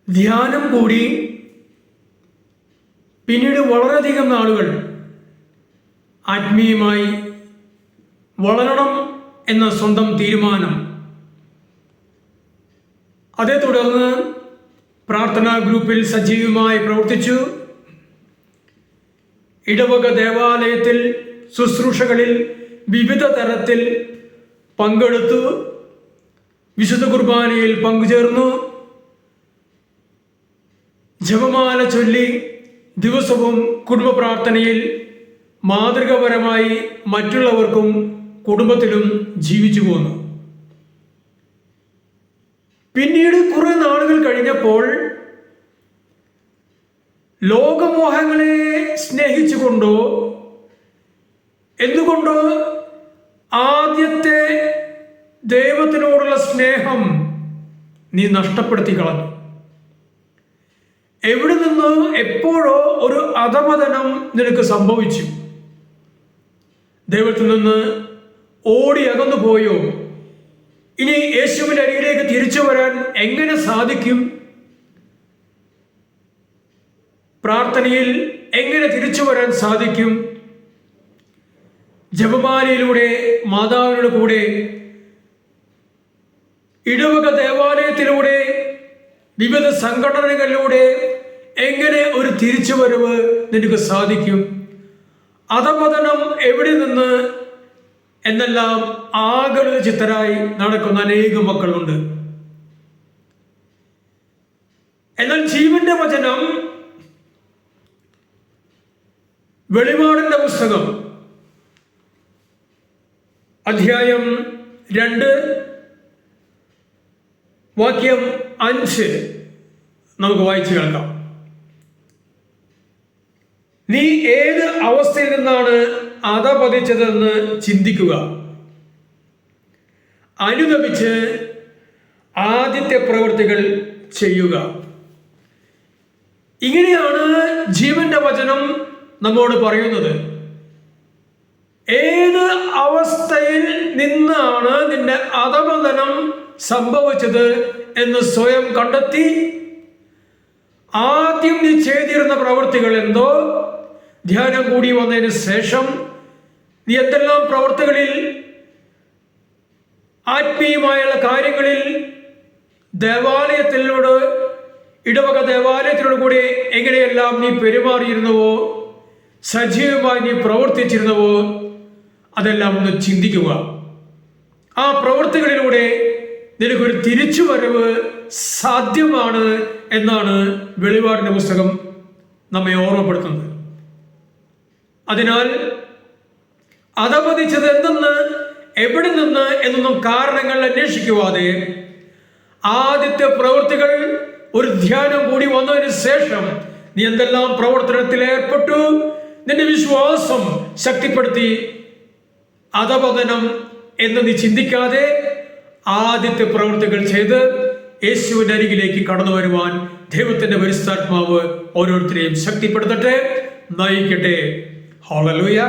ധ്യാനം കൂടി പിന്നീട് വളരെയധികം നാളുകൾ ആത്മീയമായി വളരണം എന്ന സ്വന്തം തീരുമാനം. അതേ തുടർന്ന് പ്രാർത്ഥനാ ഗ്രൂപ്പിൽ സജീവമായി പ്രവർത്തിച്ചു. ഇടവക ദേവാലയത്തിൽ ശുശ്രൂഷകളിൽ വിവിധ തരത്തിൽ പങ്കെടുത്തു. വിശുദ്ധ കുർബാനയിൽ പങ്കുചേർന്നു. ജപമാല ചൊല്ലി ദിവസവും കുടുംബ പ്രാർത്ഥനയിൽ മാതൃകാപരമായി മറ്റുള്ളവർക്കും കുടുംബത്തിലും ജീവിച്ചു പോന്നു. പിന്നീട് കുറെ നാളുകൾ കഴിഞ്ഞപ്പോൾ ലോകമോഹങ്ങളെ സ്നേഹിച്ചുകൊണ്ടോ എന്തുകൊണ്ടോ ആദ്യത്തെ ദൈവത്തിനോടുള്ള സ്നേഹം നീ നഷ്ടപ്പെടുത്തി കളഞ്ഞു. എവിടെ നിന്നോ എപ്പോഴോ ഒരു അധപതനം നിനക്ക് സംഭവിച്ചു. ദൈവത്തിൽ നിന്ന് ഓടി അകന്നു പോയോ? ഇനി യേശുവിൻ്റെ അരികിലേക്ക് തിരിച്ചു വരാൻ എങ്ങനെ സാധിക്കും? പ്രാർത്ഥനയിൽ എങ്ങനെ തിരിച്ചു വരാൻ സാധിക്കും? ജപമാലയിലൂടെ മാതാവിനോട് കൂടെ, ഇടവക ദേവാലയത്തിലൂടെ, വിവിധ സംഘടനകളിലൂടെ എങ്ങനെ ഒരു തിരിച്ചുവരവ് നിനക്ക് സാധിക്കും? അധപതനം എവിടെ നിന്ന് എന്നെല്ലാം ആകുല ചിത്തരായി നടക്കുന്ന അനേകം മക്കളുണ്ട്. എന്നാൽ ജീവന്റെ വചനം, വെളിപാടിന്റെ പുസ്തകം അധ്യായം 2 വാക്യം 5 നമുക്ക് വായിച്ചു കേൾക്കാം. നീ ഏത് അവസ്ഥയിൽ നിന്നാണ് അധപതിച്ചതെന്ന് ചിന്തിക്കുക. അനുദപിച്ച് ആദ്യത്തെ പ്രവൃത്തികൾ ചെയ്യുക. ഇങ്ങനെയാണ് ജീവന്റെ വചനം നമ്മോട് പറയുന്നത്. ഏത് അവസ്ഥയിൽ നിന്നാണ് നിന്റെ അധപതനം സംഭവിച്ചത് എന്ന് സ്വയം കണ്ടെത്തി ആദ്യം നീ ചെയ്തിരുന്ന പ്രവൃത്തികൾ എന്തോ, ധ്യാനം കൂടി വന്നതിന് ശേഷം നീ എന്തെല്ലാം പ്രവൃത്തികളിൽ, ആത്മീയമായുള്ള കാര്യങ്ങളിൽ, ദേവാലയത്തിലൂടെ, ഇടവക ദേവാലയത്തിനോട് കൂടി എങ്ങനെയെല്ലാം നീ പെരുമാറിയിരുന്നുവോ, സജീവമായി നീ പ്രവർത്തിച്ചിരുന്നുവോ, അതെല്ലാം ഒന്ന് ചിന്തിക്കുക. ആ പ്രവൃത്തികളിലൂടെ നിനക്കൊരു തിരിച്ചുവരവ് സാധ്യമാണ് എന്നാണ് വെളിപാടിന്റെ പുസ്തകം നമ്മെ ഓർമ്മപ്പെടുത്തുന്നത്. അതിനാൽ അധപതിച്ചത് എന്തെന്ന്, എവിടെ നിന്ന് എന്നൊന്നും കാരണങ്ങൾ അന്വേഷിക്കുവാതെ ആദ്യത്തെ പ്രവൃത്തികൾ, ഒരു ധ്യാനം കൂടി വന്നതിന് ശേഷം നീ എന്തെല്ലാം പ്രവർത്തനത്തിൽ ഏർപ്പെട്ടു, നിന്റെ വിശ്വാസം ശക്തിപ്പെടുത്തി, അധപതനം എന്ന് നീ ചിന്തിക്കാതെ ആദ്യത്തെ പ്രവൃത്തികൾ ചെയ്ത് യേശുവിന്റെ അരികിലേക്ക് കടന്നു വരുവാൻ ദൈവത്തിന്റെ പരിശുദ്ധാത്മാവ് ഓരോരുത്തരെയും ശക്തിപ്പെടുത്തട്ടെ, നയിക്കട്ടെ. ഹല്ലേലൂയ.